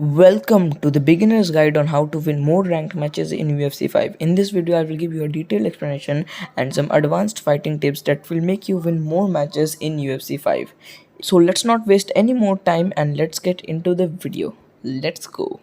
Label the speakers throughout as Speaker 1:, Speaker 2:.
Speaker 1: Welcome to the beginner's guide on how to win more ranked matches in UFC 5. In this video, I will give you a detailed explanation and some advanced fighting tips that will make you win more matches in UFC 5. So let's not waste any more time and let's get into the video. Let's go.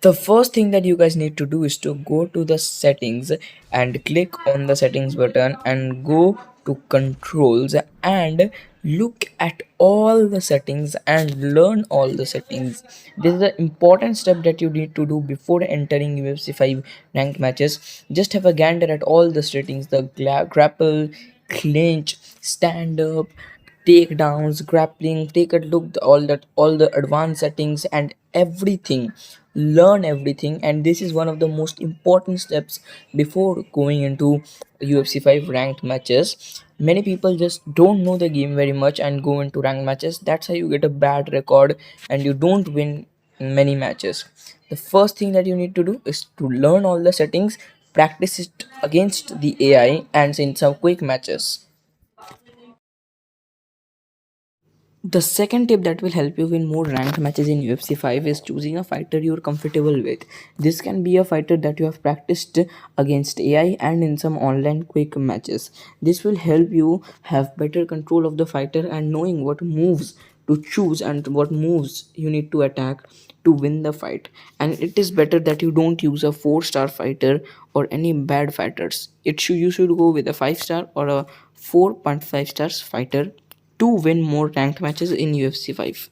Speaker 1: The first thing that you guys need to do is to go to the settings and click on the settings button and go to controls and look at all the settings and learn all the settings. This is an important step that you need to do before entering UFC 5 ranked matches. Just have a gander at all the settings, the grapple, clinch, stand up, takedowns, grappling. Take a look all the advanced settings and everything. Learn everything, and this is one of the most important steps before going into UFC 5 ranked matches. Many people just don't know the game very much and go into ranked matches. That's how you get a bad record and you don't win many matches. The first thing that you need to do is to learn all the settings, practice it against the AI and in some quick matches. The second tip that will help you win more ranked matches in UFC 5 is choosing a fighter you're comfortable with. This can be a fighter that you have practiced against AI and in some online quick matches. This will help you have better control of the fighter and knowing what moves to choose and what moves you need to attack to win the fight. And it is better that you don't use a 4-star fighter or any bad fighters. You should go with a 5-star or a 4.5 stars fighter to win more ranked matches in UFC 5.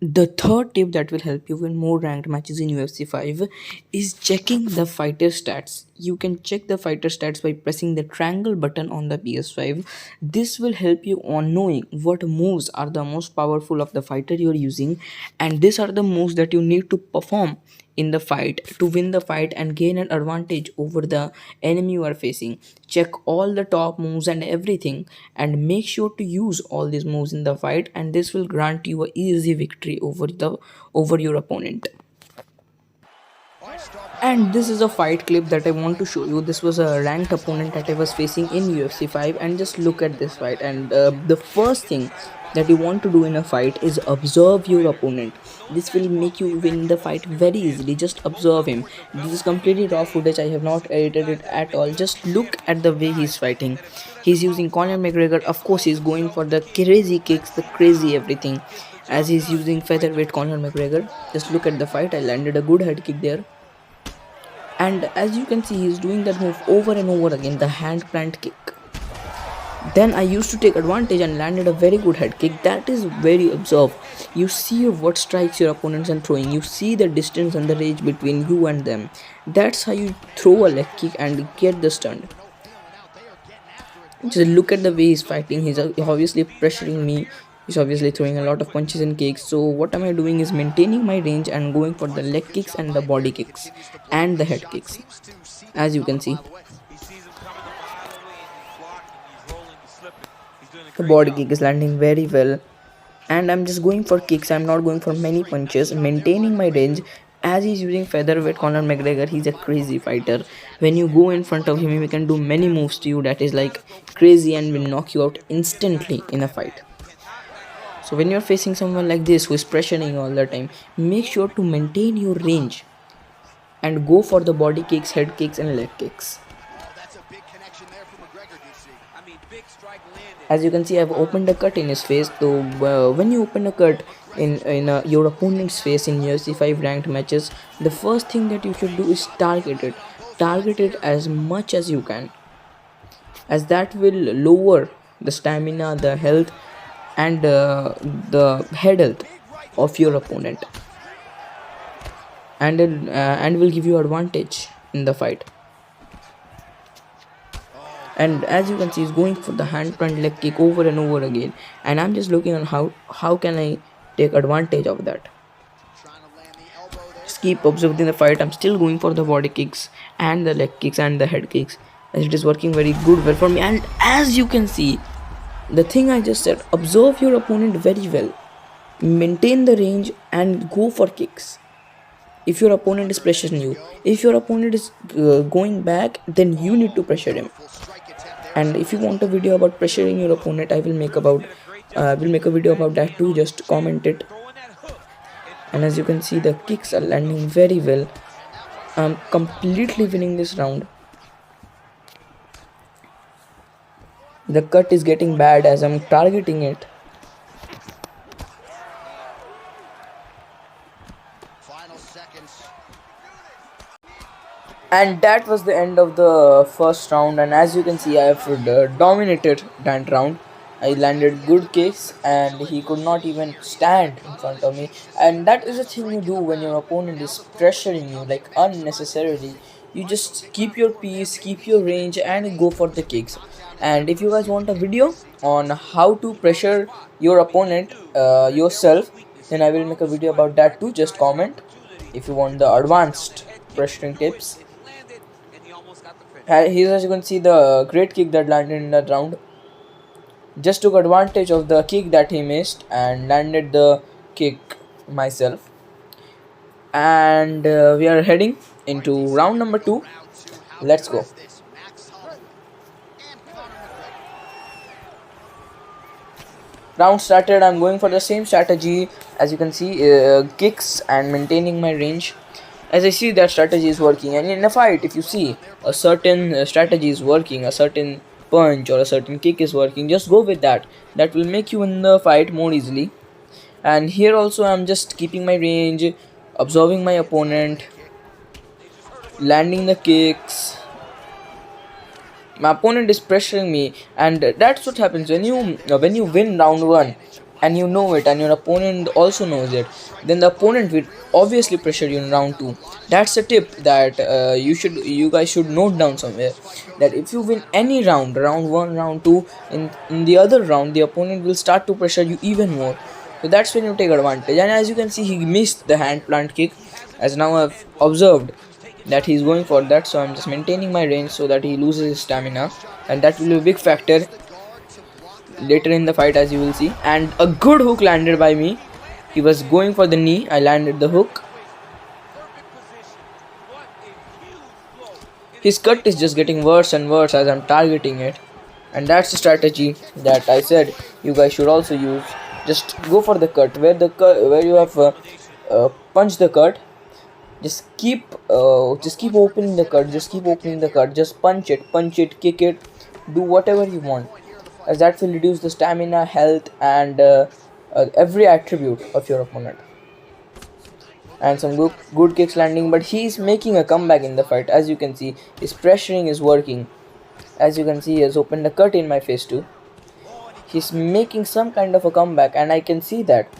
Speaker 1: The third tip that will help you win more ranked matches in UFC 5 is checking the fighter stats. You can check the fighter stats by pressing the triangle button on the PS5. This will help you on knowing what moves are the most powerful of the fighter you're using, and these are the moves that you need to perform in the fight to win the fight and gain an advantage over the enemy you are facing. Check all the top moves and everything and make sure to use all these moves in the fight, and this will grant you a easy victory over your opponent. And this is a fight clip that I want to show you. This was a ranked opponent that I was facing in UFC 5, and just look at this fight. And the first thing that you want to do in a fight is observe your opponent. This will make you win the fight very easily. Just observe him. This is completely raw footage. I have not edited it at all. Just look at the way he's fighting. He's using Conor McGregor. Of course, he's going for the crazy kicks, the crazy everything, as he's using featherweight Conor McGregor. Just look at the fight. I landed a good head kick there. And as you can see, he's doing that move over and over again, the hand plant kick. Then I used to take advantage and landed a very good head kick. That is very observed. You see what strikes your opponents and throwing. You see the distance and the range between you and them. That's how you throw a leg kick and get the stun. Just look at the way he's fighting. He's obviously pressuring me. He's obviously throwing a lot of punches and kicks. So what am I doing is maintaining my range and going for the leg kicks and the body kicks and the head kicks, as you can see. The body kick is landing very well, and I'm just going for kicks. I'm not going for many punches, maintaining my range. As he's using featherweight Conor McGregor, he's a crazy fighter. When you go in front of him, he can do many moves to you that is like crazy and will knock you out instantly in a fight. So when you're facing someone like this who is pressuring you all the time, make sure to maintain your range and go for the body kicks, head kicks and leg kicks. As you can see, I've opened a cut in his face. So when you open a cut in your opponent's face in UFC 5 ranked matches, the first thing that you should do is target it. Target it as much as you can, as that will lower the stamina, the health and the head health of your opponent, and will give you advantage in the fight. And as you can see, he's going for the hand plant leg kick over and over again, and I'm just looking on how can I take advantage of that. Just keep observing the fight. I'm still going for the body kicks and the leg kicks and the head kicks, as it is working very well for me. And as you can see, the thing I just said, observe your opponent very well, maintain the range and go for kicks. If your opponent is pressuring you, if your opponent is going back, then you need to pressure him. And if you want a video about pressuring your opponent, I will make about I will make a video about that too, just comment it. And as you can see, the kicks are landing very well. I'm completely winning this round. The cut is getting bad as I'm targeting it. And that was the end of the first round, and as you can see, I have dominated that round. I landed good kicks and he could not even stand in front of me, and that is the thing you do when your opponent is pressuring you like unnecessarily. You just keep your peace, keep your range, and go for the kicks. And if you guys want a video on how to pressure your opponent yourself, then I will make a video about that too. Just comment if you want the advanced pressuring tips. Here as you can see, the great kick that landed in that round. Just took advantage of the kick that he missed and landed the kick myself. And we are heading into round number 2. Let's go. Round started. I'm going for the same strategy. As you can see, kicks and maintaining my range. As I see that strategy is working, and in a fight, if you see a certain strategy is working, a certain punch or a certain kick is working, just go with that. That will make you win the fight more easily. And here also I'm just keeping my range, observing my opponent, landing the kicks. My opponent is pressuring me, and that's what happens when you win round 1 and you know it and your opponent also knows it. Then the opponent will obviously pressure you in round 2. That's a tip that you guys should note down somewhere, that if you win any round 1, round 2, in the other round the opponent will start to pressure you even more. So that's when you take advantage. And as you can see, he missed the hand plant kick, as now I've observed that he's going for that. So I'm just maintaining my range so that he loses his stamina, and that will be a big factor later in the fight, as you will see. And a good hook landed by me. He was going for the knee. I landed the hook. His cut is just getting worse and worse as I'm targeting it, and that's the strategy that I said you guys should also use. Just go for the cut where you have punched the cut. Just keep opening the cut. Just punch it, kick it, do whatever you want, as that will reduce the stamina, health, and every attribute of your opponent. And some good kicks landing, but he is making a comeback in the fight. As you can see, his pressuring is working. As you can see, he has opened a cut in my face too. He's making some kind of a comeback, and I can see that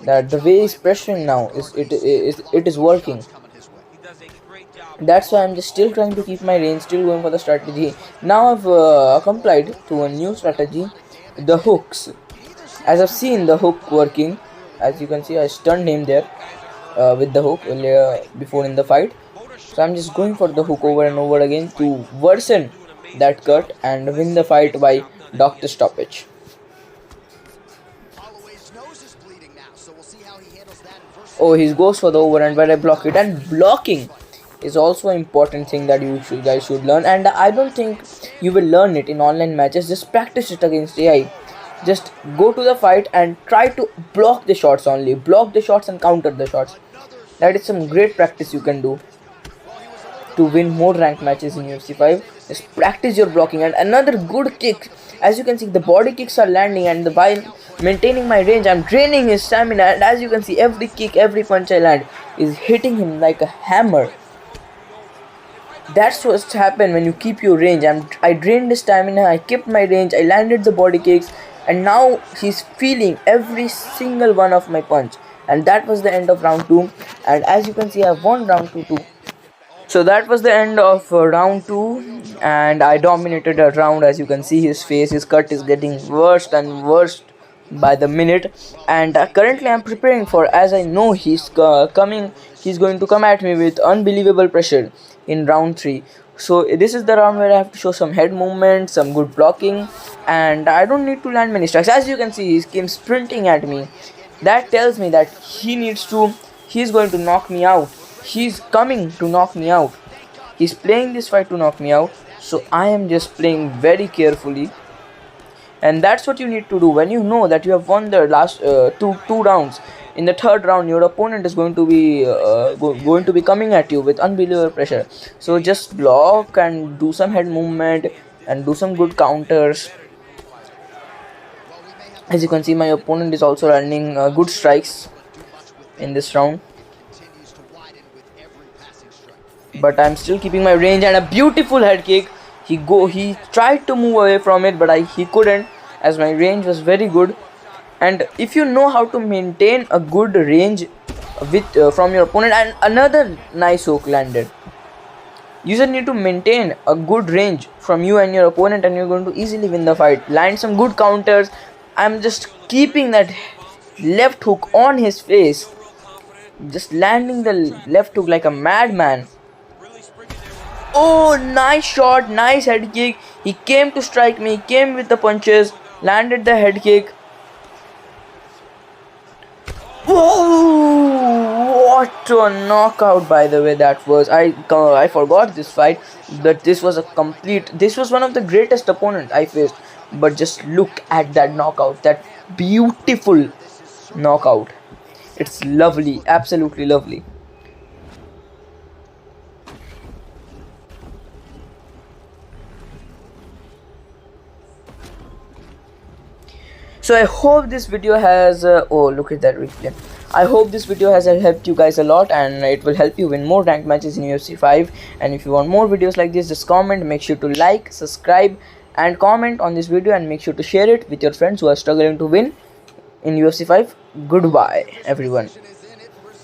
Speaker 1: the way he's pressuring now is working. That's why I'm just still trying to keep my range, still going for the strategy. Now I've complied to a new strategy, the hooks. As I've seen the hook working, as you can see, I stunned him there with the hook before in the fight. So I'm just going for the hook over and over again to worsen that cut and win the fight by doctor stoppage. Oh, he goes for the overhand, but I block it. And blocking is also an important thing that guys should learn, and I don't think you will learn it in online matches. Just practice it against AI. Just go to the fight and try to block the shots only. Block the shots and counter the shots. That is some great practice you can do to win more ranked matches in UFC 5. Just practice your blocking. And another good kick. As you can see, the body kicks are landing, and while maintaining my range, I'm draining his stamina. And as you can see, every kick, every punch I land is hitting him like a hammer. That's what's happened when you keep your range. I drained his stamina, I kept my range, I landed the body kicks, and now he's feeling every single one of my punch. And that was the end of round 2. And as you can see, I won round 2 too. So that was the end of round 2, and I dominated that round. As you can see, his cut is getting worse and worse by the minute. And currently I'm preparing for, as I know he's going to come at me with unbelievable pressure in round 3. So this is the round where I have to show some head movement, some good blocking, and I don't need to land many strikes. As you can see, he came sprinting at me. That tells me that he's going to knock me out. He's coming to knock me out. He's playing this fight to knock me out. So I am just playing very carefully. And that's what you need to do when you know that you have won the last two rounds. In the third round, your opponent is going to be going to be coming at you with unbelievable pressure. So just block and do some head movement and do some good counters. As you can see, my opponent is also landing good strikes in this round, but I'm still keeping my range. And a beautiful head kick. He tried to move away from it, but he couldn't, as my range was very good. And if you know how to maintain a good range with from your opponent, and another nice hook landed. You just need to maintain a good range from you and your opponent, and you're going to easily win the fight. Land some good counters. I'm just keeping that left hook on his face, just landing the left hook like a madman. Oh, nice shot, nice head kick. He came to strike me, came with the punches, landed the head kick. Oh, what a knockout, by the way, that was. I forgot this fight, but this was one of the greatest opponents I faced. But just look at that knockout, that beautiful knockout. It's lovely, absolutely lovely. So I hope this video has oh, look at that replay. I hope this video has helped you guys a lot, and it will help you win more ranked matches in UFC 5. And if you want more videos like this, just comment. Make sure to like, subscribe and comment on this video, and make sure to share it with your friends who are struggling to win in UFC 5. Goodbye everyone.